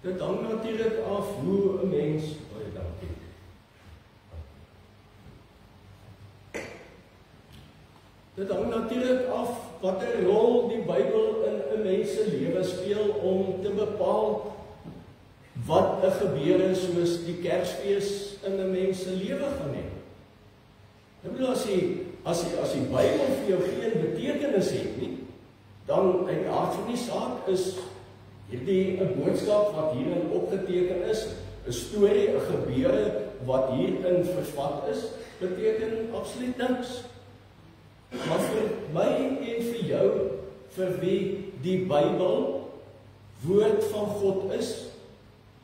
Dit hang natuurlijk af hoe 'n mens, baie dankie. Dit hang natuurlijk af wat 'n rol die Bybel in 'n mens se lewe speel om te bepaal wat 'n gebeure soos die Kersfees in 'n mens se lewe gaan hê. Ek bedoel, as die Bybel vir jou geen betekenis het nie, dan uit die aard van die saak is hierdie 'n boodskap wat hierin opgeteken is, 'n storie, 'n gebeure wat hierin vervat is, beteken absoluut niks. Maar vir my en vir jou, vir wie die Bybel woord van God is,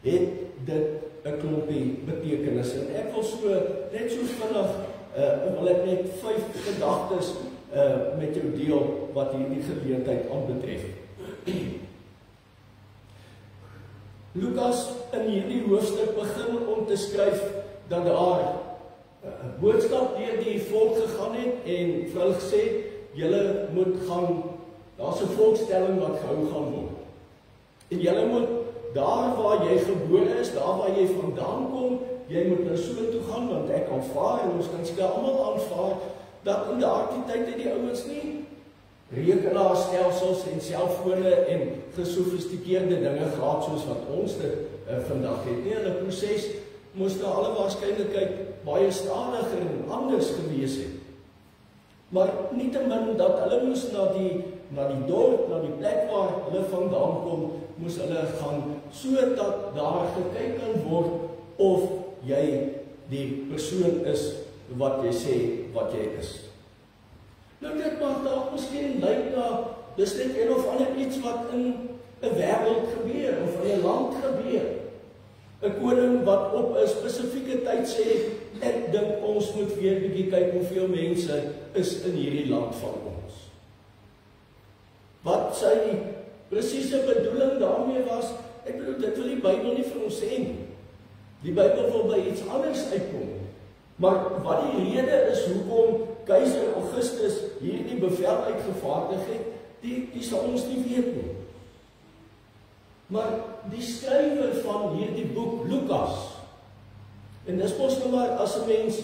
het dit 'n klompie betekenis. En ek wil net so vinnig, wil ek net 5 gedagtes met jou deel wat hierdie geleentheid aanbetref. Lukas in hierdie hoofstuk begin om te skryf dat daar 'n boodskap deur die volk gegaan het en vir hulle gesê, julle moet gaan, daar's 'n volkstelling wat gehou gaan word. En julle moet daar waar jy gebore is, daar waar jy vandaan kom, jy moet nou so toe gaan, want ek aanvaar en ons kan seker almal aanvaar dat in daardie tyd het die ouens nie rekenaarstelsels en selfone en gesofistikeerde dinge gehad soos wat ons dit vandag het. Nee, hulle proses moes na alle waarskynlikheid baie stadiger en anders gewees het. Maar nietemin dat hulle moes na die dorp, na die plek waar hulle vandaan kom, moes hulle gaan, sodat daar gekyk kan word of jy die persoon is wat jy sê wat jy is. Nou dit mag dalk miskien lyk na, dis net een of ander iets wat in 'n wêreld gebeur, of in 'n land gebeur. 'n Koning wat op 'n spesifieke tyd sê, ek dink ons moet weer bietjie kyk hoeveel mense is in hierdie land van ons. Wat sy presiese bedoeling daarmee was, ek bedoel, dit wil die Bybel nie vir ons sê nie. Die Bybel wil by iets anders uitkom. Maar wat die rede is hoekom Keiser Augustus hierdie bevel uitgevaardig het, die sal ons nie weet nie. Maar die skrywer van hierdie boek, Lukas, en dis mos nou maar as 'n mens,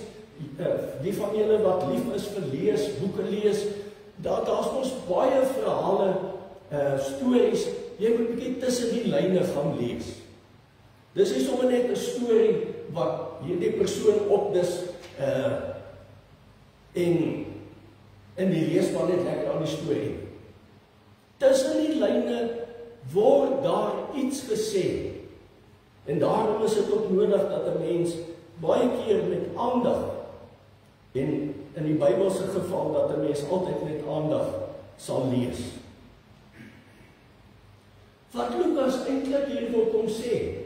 die van julle wat lief is vir lees, boeke lees, daar's mos baie verhale, stories, jy moet 'n bietjie tussen die lyne gaan lees. Dis nie sommer net 'n storie wat hierdie persoon opdis, en die lees maar net lekker aan die storie. Tussen die lyne word daar iets gesê. En daarom is dit ook nodig dat 'n mens baie keer met aandag, en in die Bybelse geval dat 'n mens altyd met aandag sal lees. Wat Lukas eintlik hier wil kom sê,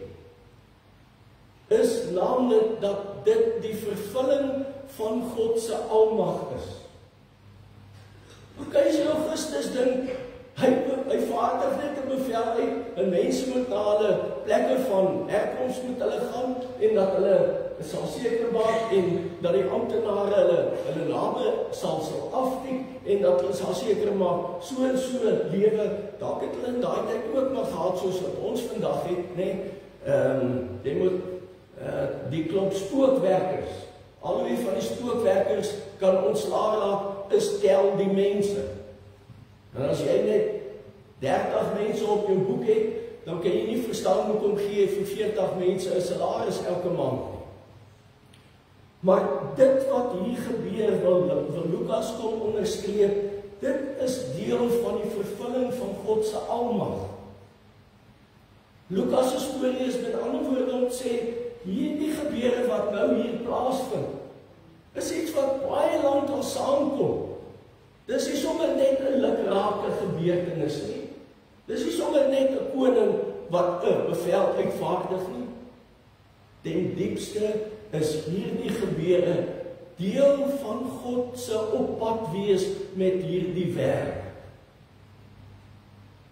is naamlik dat dit die vervulling van God se almag is. Keiser Augustus dink, hy vaardig net 'n bevel uit, en mense moet na hulle plekke van herkoms moet hulle gaan, en dat hulle sal seker maak, en dat die amptenare hulle name sal aftik, en dat hulle sal seker maak, so en so lewe, dalk het hulle in daai tyd ook maar gehad, soos wat ons vandag het, nee, jy moet die klomp spookwerkers, alweer van die spookwerkers kan ontslae raak, is tel die mense. En as jy net 30 mense op jou boek het, dan kan jy nie verstaan hoekom gee vir 40 mense 'n salaris elke maand. Maar dit wat hier gebeur, wil Lukas kom onderstreep, dit is deel van die vervulling van God se almag. Lukas se storie is met ander woorde om te sê, hierdie gebeure wat nou hier plaasvind, is iets wat baie lank al saamkom. Dis nie sommer net 'n lukrake gebeurtenis nie. Dis nie sommer net 'n koning wat 'n bevel uitvaardig nie. Ten diepste is hierdie gebeure deel van God se oppad wees met hierdie wêreld.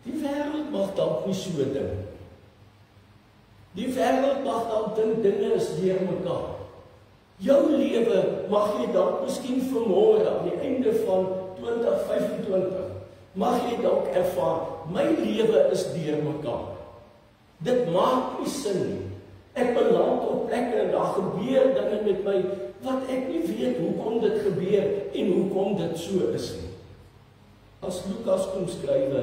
Die wêreld mag dalk nie so dink. Die wêreld mag dalk dink dinge is deur mekaar. Jou lewe mag jy dalk miskien vanmôre aan die einde van 2025 mag jy dalk ervaar, my lewe is deur mekaar. Dit maak nie sin nie. Ek beland op plekke en daar gebeur dinge met my, wat ek nie weet hoekom dit gebeur, en hoekom dit so is nie. As Lukas kom skrywe,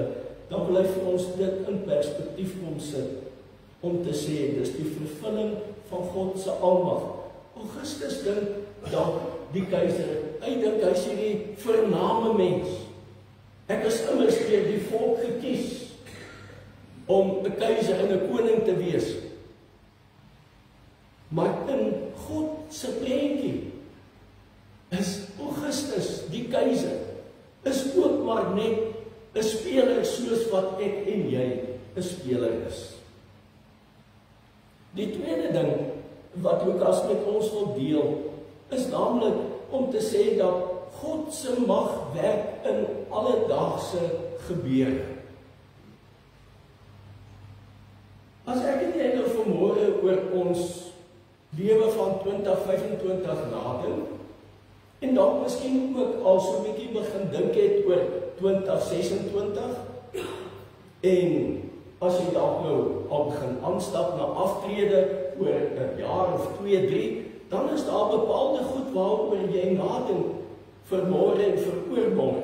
dan wil hy vir ons dit in perspektief kom sit, om te sê, dis die vervulling van God se almag. Augustus dink dat die keiser, hy dink hy is hierdie voorname mens. Ek is immers deur die volk gekies om 'n keiser en 'n koning te wees. Maar in God se prentjie is Augustus, die keiser, is ook maar net 'n speler soos wat ek en jy 'n speler is. Die tweede ding wat Lukas met ons wil deel, is naamlik om te sê dat God se mag werk in alledaagse gebeure. As ek en jy nou vanmôre oor ons lewe van 2025 nadink, en dalk miskien ook al so 'n bietjie begin dink het oor 2026, en as jy dalk nou al begin aanstap na aftrede oor 'n jaar of 2, 3, dan is daar bepaalde goed waaroor jy nadink vir môre en vir oormôre.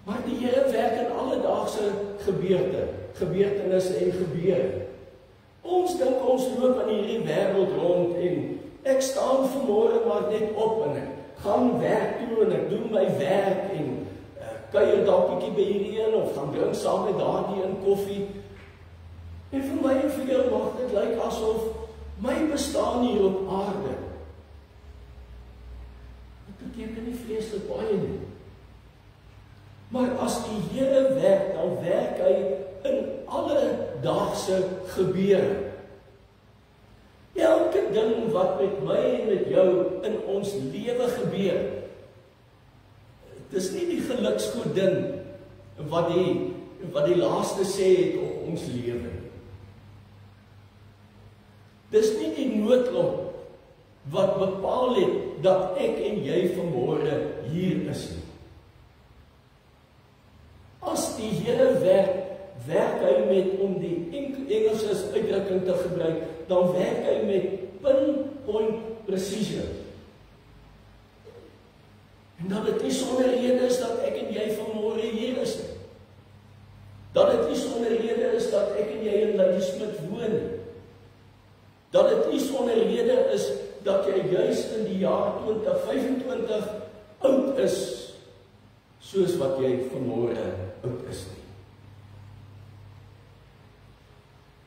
Maar die Here werk in alledaagse gebeurtenisse en gebeure. Ons dink ons loop in hierdie wêreld rond en ek staan vanmôre maar net op en ek gaan werk toe en ek doen my werk en kuier dalk 'n bietjie by hierdie een of gaan drink saam met daardie een koffie. En vir my en vir jou mag dit lyk asof my bestaan hier op aarde, dit beteken nie vreeslik baie nie. Maar as die Here werk, dan werk hy in alledaagse gebeure. Elke ding wat met my en met jou in ons lewe gebeur, dis nie die geluksgodin wat die laaste sê het op ons lewe. Dis nie die noodlot wat bepaal het dat ek en jy vanmôre hier is nie. As die Here werk hy met, om die Engelse uitdrukking te gebruik, dan werk hy met pinpoint precision. En dat dit nie sonder rede is dat ek en jy vanmôre hier is nie. Dat dit nie sonder rede is dat ek en jy in Ladysmith woon nie. Dat dit nie sonder rede is dat jy juis in die jaar 2025 oud is, soos wat jy vanmôre oud is nie.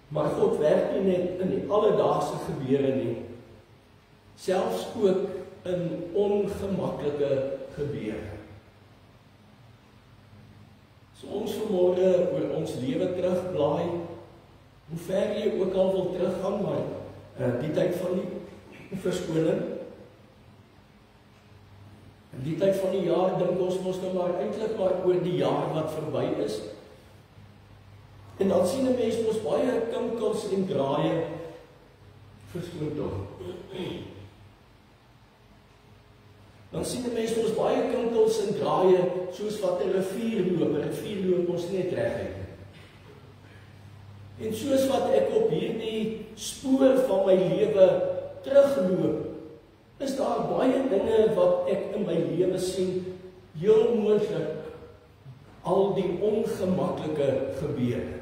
Maar God werk nie net in die alledaagse gebeure nie, selfs ook in ongemaklike gebeure. So ons vanmôre oor ons lewe terugblaai, hoe ver jy ook al wil teruggaan, maar die tyd van die verskoning, in die tyd van die jaar dink ons mos nou maar eintlik maar oor die jaar wat verby is. En dan sien 'n mens mos baie kinkels en draaie, verskoon tog. Dan sien 'n mens mos baie kinkels en draaie, soos wat 'n rivier loop ons net reguit. En soos wat ek op hierdie spoor van my lewe terugloop, is daar baie dinge wat ek in my lewe sien, heel moontlik al die ongemaklike gebeure.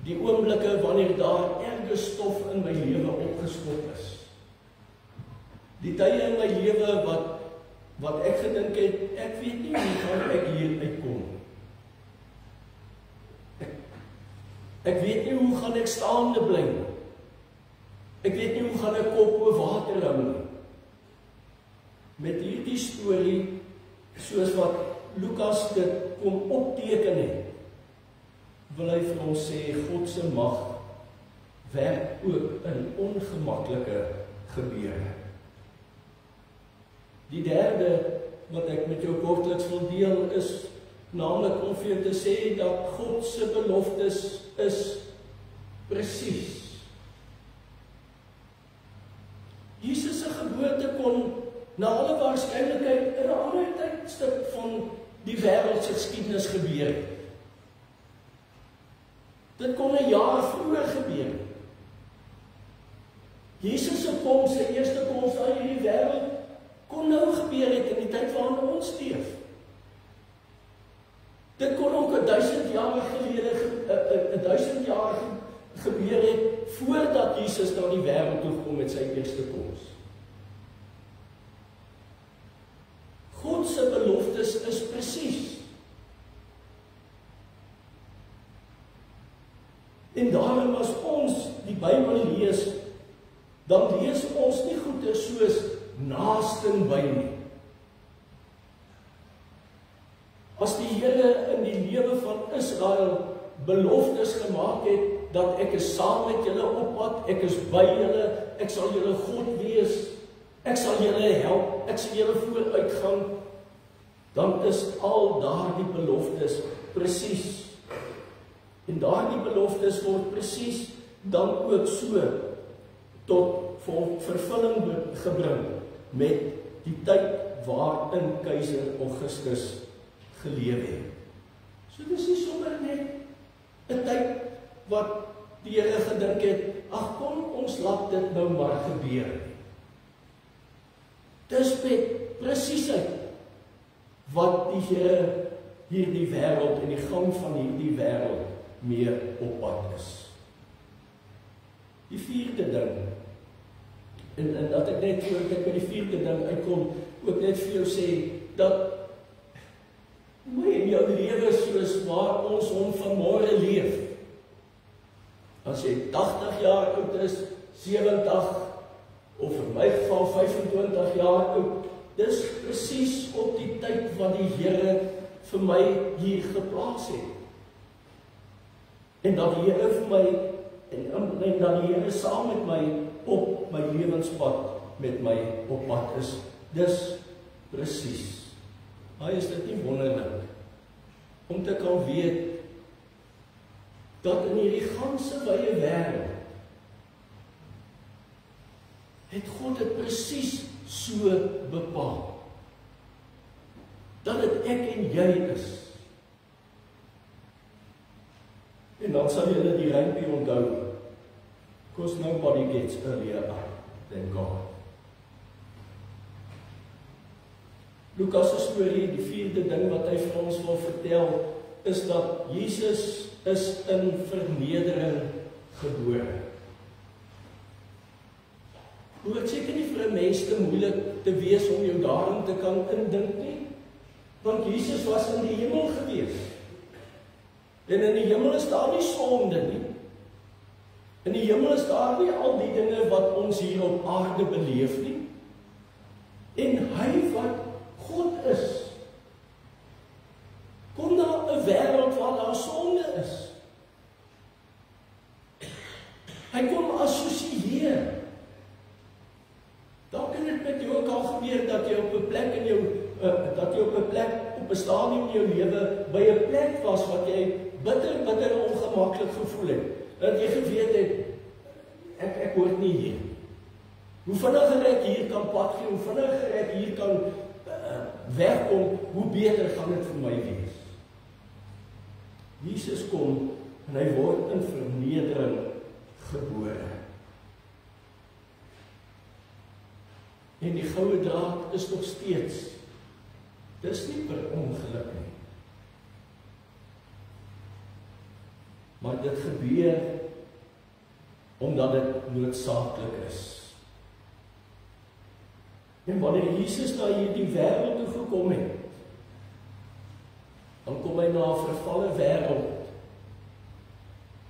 Die oomblikke wanneer daar erge stof in my lewe opgeskop is. Die tye in my lewe wat ek gedink het, ek weet nie hoe gaan ek hier uitkom. Ek weet nie hoe gaan ek staande bly. Ek weet nie hoe gaan ek kop oor water hou nie. Met hierdie storie, soos wat Lukas dit kom opteken het, wil hy vir ons sê, God se mag werk ook in ongemaklike gebeure. Die derde wat ek met jou kortliks wil deel is, naamlik om vir jou te sê dat God se beloftes is presies. Jesus se geboorte kon na alle waarskynlikheid in 'n ander tydstip van die wêreldse geskiedenis gebeur het. Dit kon 'n jaar vroeër gebeur. Jesus se koms, sy eerste koms aan hierdie wêreld, kon nou gebeur het in die tyd waarin ons leef. Dit kon ook 1000 jaar gelede, 1000 jaar gebeur het, voordat Jesus na die wêreld toe kom met sy eerste koms. God se beloftes is presies. En daarom as ons die Bybel lees, dan lees ons nie goeie soos naastenby nie. As die Here in die lewe van Israel beloftes gemaak het, dat ek is saam met julle op pad, ek is by julle, ek sal julle God wees, ek sal julle help, ek sal julle vooruitgaan, dan is al daardie beloftes presies. En daardie beloftes word presies dan ook so tot vervulling gebring met die tyd waarin keiser Augustus geleef het. So dis nie sommer net 'n tyd wat die Here gedink het, ag kom ons laat dit nou maar gebeur. Dis met presiesheid wat die Here hierdie wêreld en die gang van hierdie wêreld mee op pad is. Die vierde ding, en dat ek net voor ek by die vierde ding uitkom, ook net vir jou sê, dat my en jou lewe soos waar ons hom vanmôre leef, as jy 80 jaar oud is, 70, of in my geval 25 jaar oud, dis presies op die tyd wat die Here vir my hier geplaas het. En dat die Here vir my, en dat die Here saam met my op my lewenspad met my op pad is. Dis presies. Is dit nie wonderlik om te kan weet dat in hierdie ganse wye wêreld het God dit presies so bepaal. Dat dit ek en jy is. En dan sal julle die rympie onthou. Because nobody gets earlier up than God. Lukas se storie, die vierde ding wat hy vir ons wil vertel, is dat Jesus is in vernedering gebore. Hoewel seker nie vir 'n mens te moeilik te wees om jou daarin te kan indink nie, want Jesus was in die hemel gewees. En in die hemel is daar nie sonde nie. In die hemel is daar nie al die dinge wat ons hier op aarde beleef nie. En hy wat God is, kom daar 'n wêreld waar daar sonde is. Hy kom assosieer. Dan kan dit met jou ook al gebeur dat jy op 'n plek in jou op 'n stadium in jou lewe by 'n plek was wat jy bitter ongemaklik gevoel het. Dat jy geweet het, ek hoort nie hier. Hoe vinniger ek hier kan pad gee, hoe vinniger ek hier kan wegkom, hoe beter gaan dit vir my wees. Jesus kom en hy word in vernedering gebore. En die goue draad is nog steeds. Dis nie per ongeluk nie. Maar dit gebeur omdat dit noodsaaklik is. En wanneer Jesus na hierdie wêreld toe gekom het, dan kom hy na 'n vervalle wêreld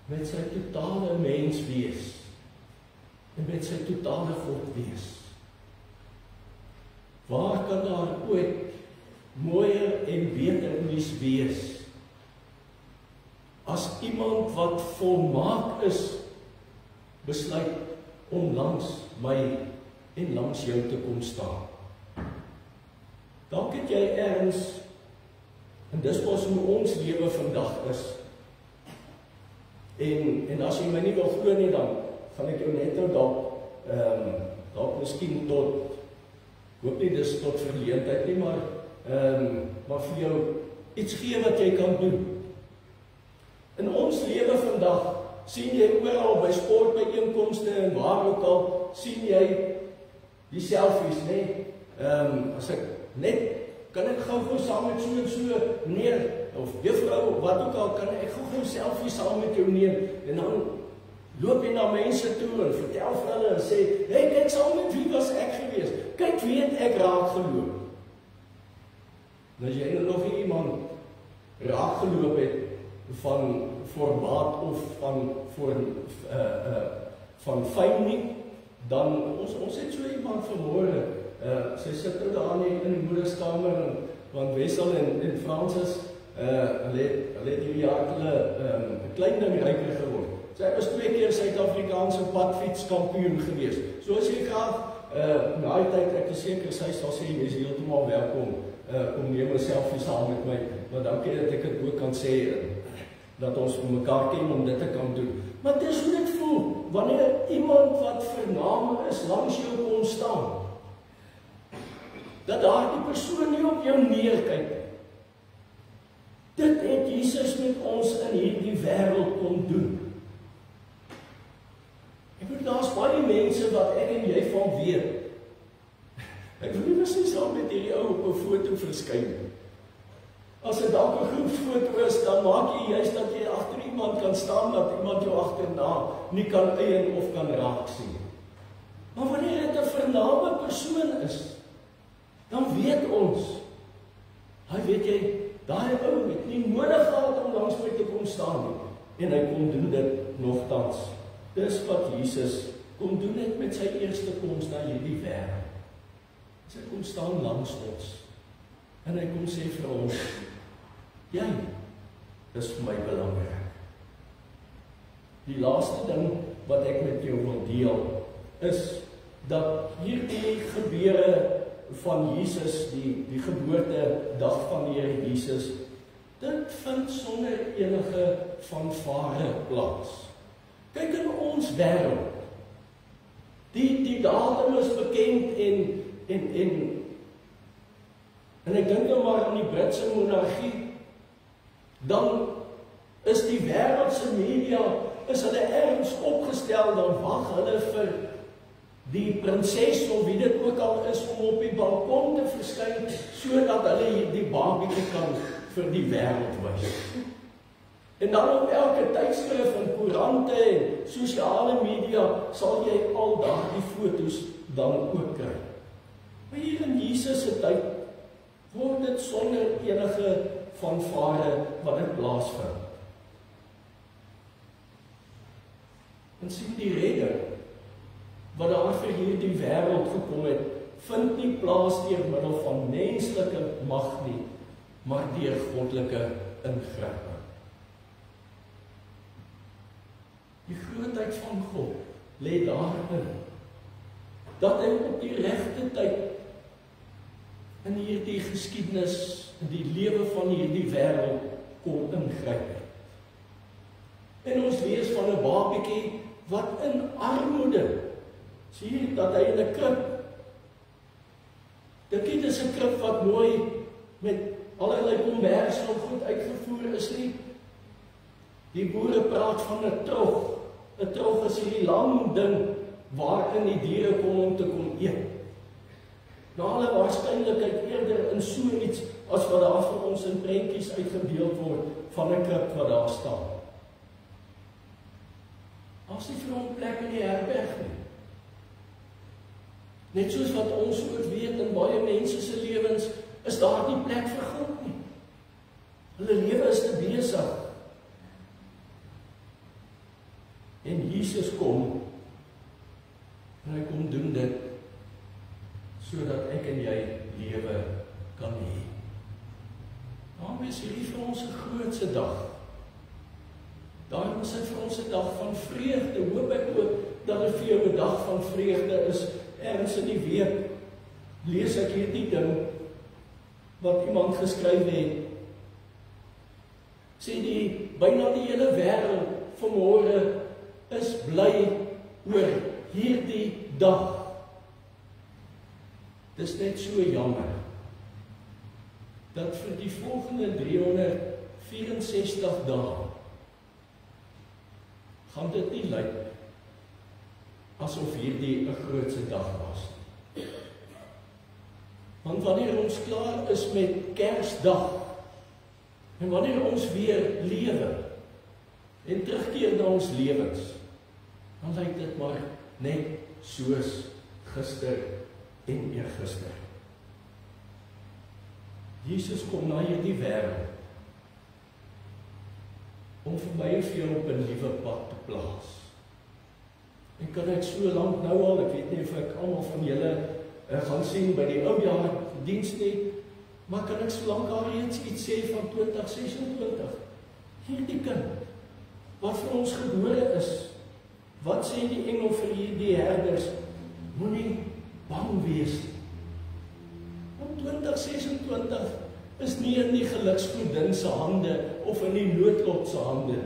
met sy totale mens wees en met sy totale God wees. Waar kan daar ooit mooier en beter mens wees as iemand wat volmaak is, besluit om langs my en langs jou te kom staan. Dalk het jy ergens, en dis mos hoe ons lewe vandag is. En as jy my nie wil glo nie, dan gaan ek jou net nou dalk miskien tot, hoop nie dis tot verleentheid nie, maar vir jou iets gee wat jy kan doen. In ons ons lewe vandag, sien jy oral by sportbyeenkomste en waar ook al, sien jy die selfies, nee. As ek net, kan ek gou saam met so en so meneer, of juffrou, wat ook al, kan ek gou selfie saam met jou neem, en dan loop jy na mense toe en vertel vir hulle en sê, hey, kyk saam met wie was ek gewees, kyk wie het ek raak geloop. En as jy nog iemand raak geloop het, van formaat of van fyn nie, dan ons het so iemand vermoorde. Sy sit nou daar in die moederskamer, want Wessel en Francis, hulle het hierdie jaar hulle klein ding ryker geword. Sy was 2 keer Suid-Afrikaanse padfietskampioen gewees. So as jy graag, na die tyd, ek is seker, sy sal sê, jy is heeltemal welkom, om neem een selfie saam met my, maar dankie dat ek het ook kan sê, dat ons mekaar ken om dit te kan doen. Maar dis hoe dit voel, wanneer iemand wat vernaam is, langs jou kom staan, dat daar die persoon nie op jou neerkyk. Dit het Jesus met ons in hierdie wêreld kom doen. Ek bedoel, daar is baie mense wat ek en jy van weet. Ek wil nie nie saam met hierdie ou op 'n foto verskyn. As dit dalk 'n groepsfoto is, dan maak jy juist dat jy agter iemand kan staan, dat iemand jou agterna nie kan eien of kan raak sien. Maar wanneer dit 'n vername persoon is, dan weet ons, hy weet jy, daai ou het nie nodig gehad om langs my te kom staan nie, en hy kom doen dit nogtans. Dis wat Jesus kom doen het met sy eerste koms na hierdie wêreld. Hy kom staan langs ons, en hy kom sê vir ons, jy, dis vir my belangrik. Die laaste ding wat ek met jou wil deel, is dat hierdie gebeure van Jesus, die geboortedag van die Here Jesus, dit vind sonder enige fanfare plaas. Kyk in ons wêreld, die datum is bekend en ek dink nou maar aan die Britse monargie, dan is die wêreldse media, is hulle ergens opgestel, dan wag hulle vir die prinses of wie dit ook al is, om op die balkon te verskyn, sodat hulle die babietjie kan vir die wêreld wys. En dan op elke tydskrif en koerante en sosiale media sal jy al daardie foto's dan ook kry. Maar hier in Jesus se tyd word dit sonder enige fanfare wat dit plaasvind. En sien die redder wat daar vir hierdie wêreld gekom het, vind nie plaas deur middel van menslike mag nie, maar deur goddelike ingryping. Die grootheid van God lê daarin, dat hy op die regte tyd in hierdie geskiedenis, in die lewe van hierdie wêreld kon ingryp. En ons lees van 'n babietjie wat in armoede, sien dat hy in 'n krib, dit is 'n krib wat mooi met allerlei kombers en goed uitgevoer is nie. Die boere praat van 'n trog. 'n Trog is hierdie lang ding waarin die diere kom om te kom eet. Na hulle waarskynlikheid eerder in so iets as wat daar vir ons in prentjies uitgebeeld word van 'n krib wat daar staan. As nie vir hom plek in die herberg nie. Net soos wat ons ook weet in baie mense se lewens, is daar nie plek vir God nie. Hulle lewe is te besig. En Jesus kom, en hy kom doen dit, sodat ek en jy lewe kan hê. Daarom is hierdie vir ons 'n grootse dag. Daarom is dit vir ons 'n dag van vreugde. Hoop ek ook dat dit vir jou 'n dag van vreugde is. Ergens in die week lees ek hierdie ding wat iemand geskryf het. Sê byna die hele wêreld vanmôre is bly oor hierdie dag. Dis net so jammer dat vir die volgende 364 dae gaan dit nie lyk asof hierdie 'n grootse dag was nie. Want wanneer ons klaar is met Kersdag, en wanneer ons weer lewe, en terugkeer na ons lewens, dan lyk dit maar net soos gister en eergister. Jesus kom na hierdie wêreld om vir my en vir jou op 'n nuwe pad te plaas. En kan ek so lank nou al, ek weet nie of ek almal van julle gaan sien by die oujaar diens nie, maar kan ek so lank al reeds iets sê van 2026? Hierdie kind wat vir ons gebore is, wat sê die engel vir hierdie herders? Moenie bang wees. Want 2026 is nie in die geluksgodin se hande of in die noodlot se hande.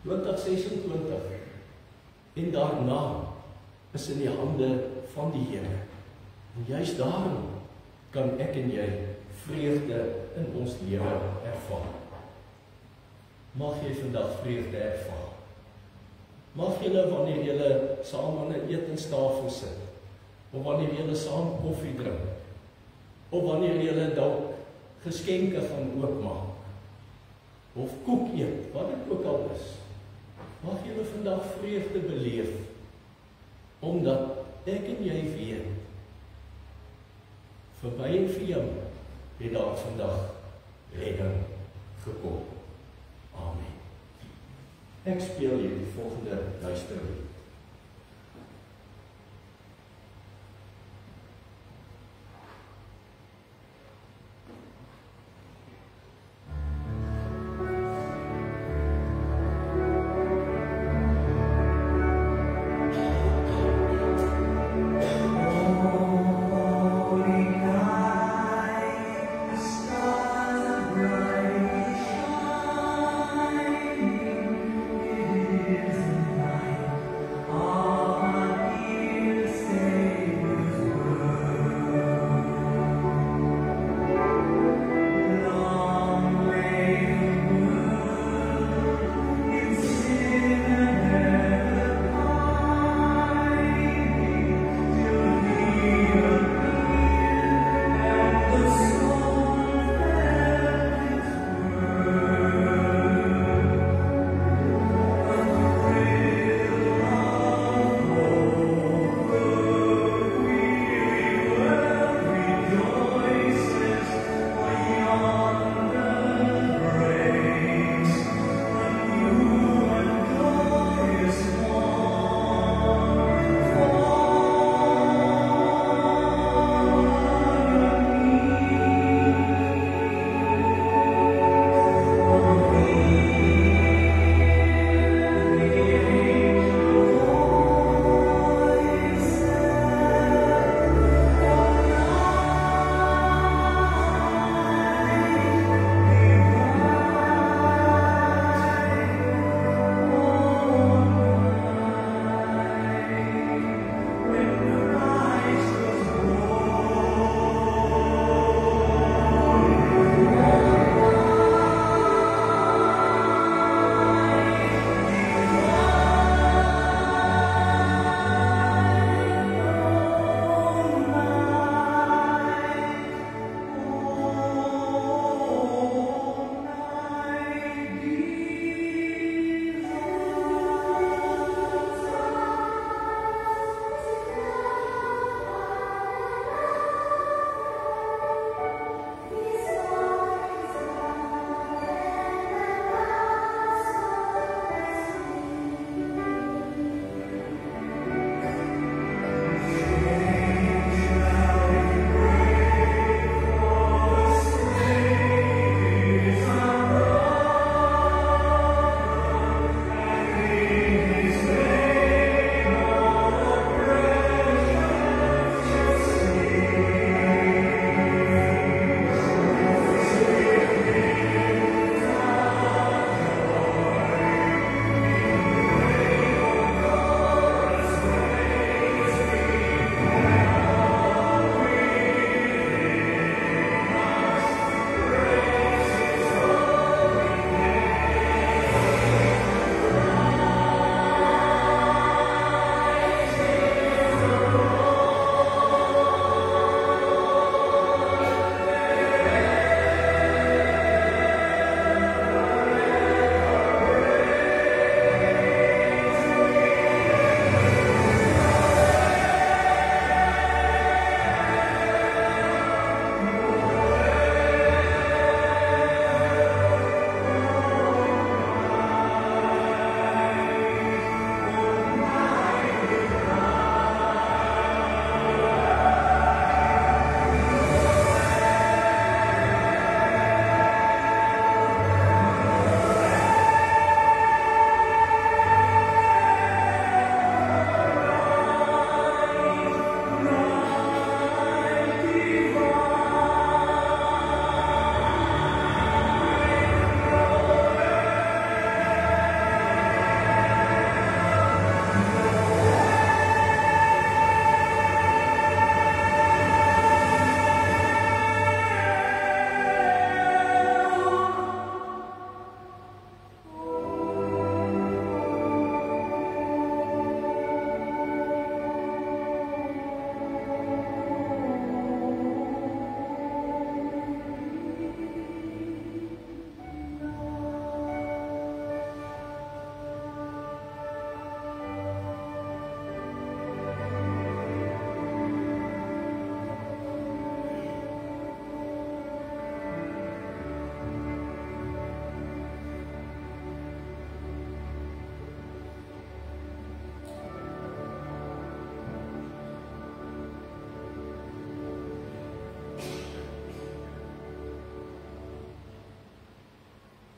2026 en daarna is in die hande van die Here. En juist daarom kan ek en jy vreugde in ons lewe ervaar. Mag jy vandag vreugde ervaar. Mag julle wanneer julle saam aan 'n etenstafel sit, of wanneer julle saam koffie drink, of wanneer julle dalk geskenke gaan oopmaak, of koek eet, wat dit ook al is, mag julle vandag vreugde beleef, omdat ek en jy weet, vir my en vir jou, het daar vandag redding gekom. Amen. Ek speel hier die volgende luisterlied.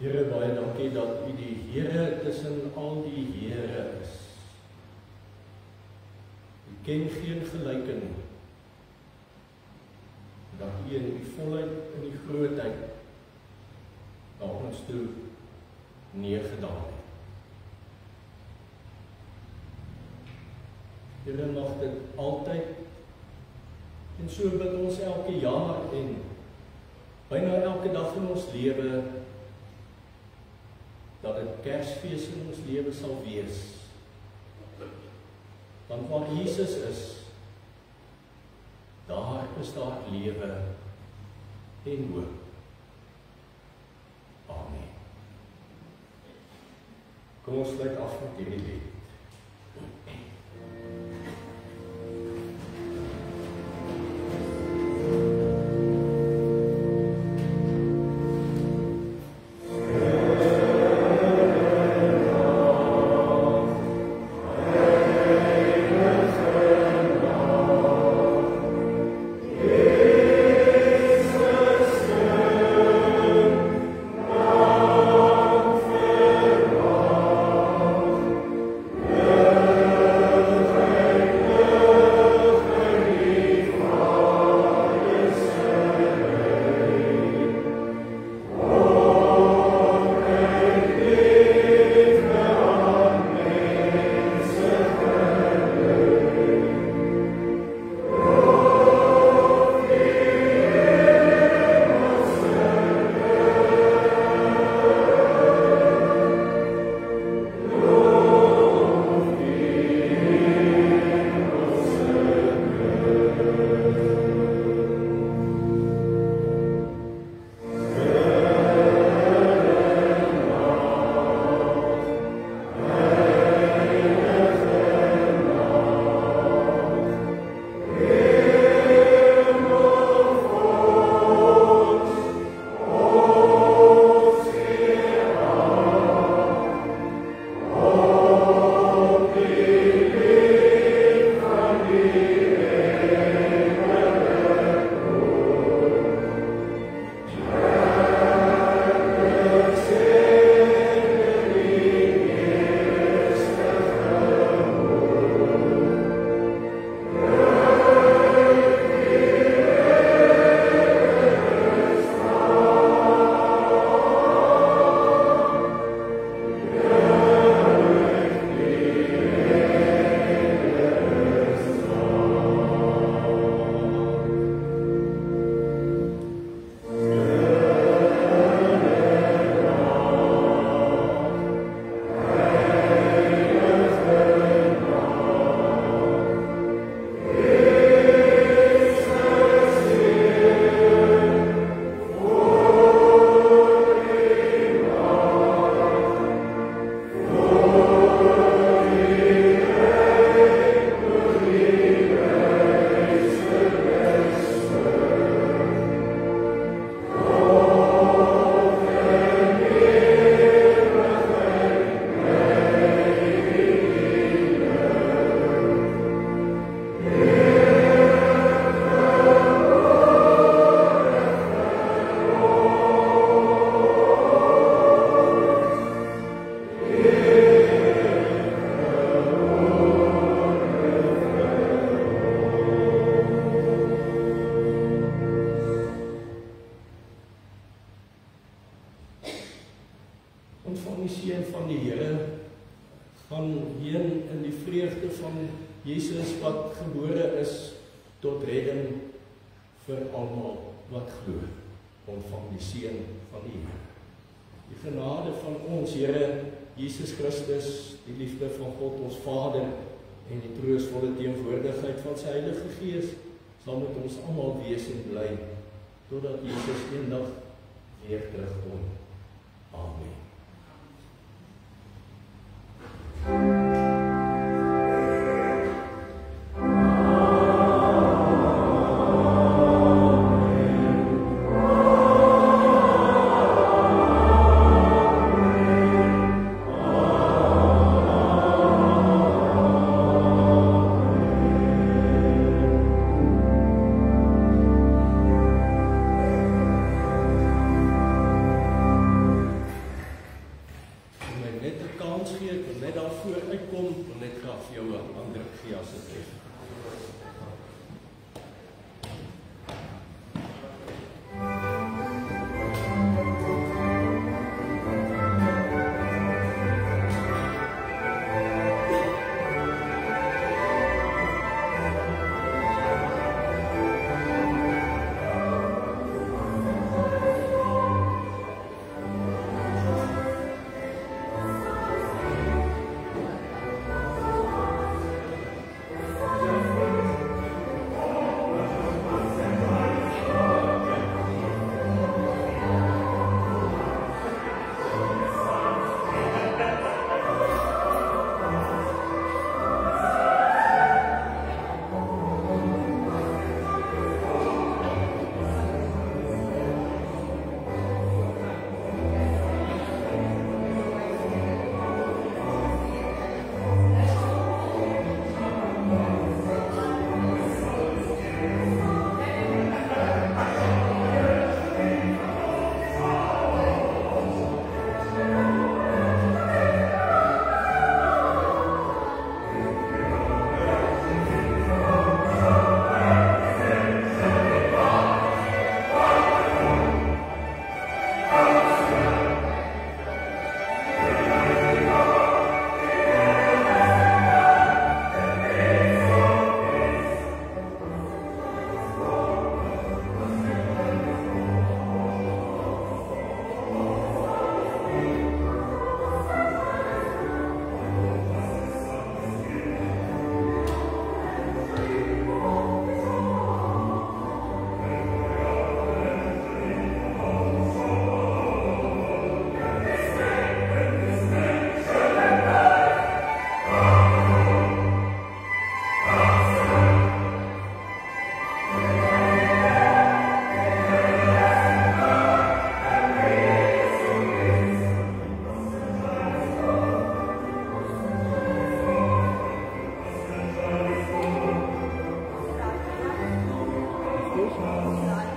Here, baie dankie dat U die Here tussen al die Here is. U ken geen gelyke nie. Dat U in die volheid en die grootheid na ons toe neergedaal het. Here, mag dit altyd, en so bid ons elke jaar en byna elke dag in ons lewe, dat dit Kersfees in ons lewe sal wees. Want waar Jesus is, daar is daar lewe en hoop. Amen. Kom ons sluit af met hierdie lied. Ontvang die seën van die Here, gaan heen in die vreugde van Jesus wat gebore is tot redding vir almal wat glo. Ontvang die seën van die Here. Die genade van ons Here Jesus Christus, die liefde van God ons Vader en die troostvolle teenwoordigheid van sy Heilige Gees sal met ons almal wees en bly totdat Jesus eendag weer terugkom. Amen. Amen.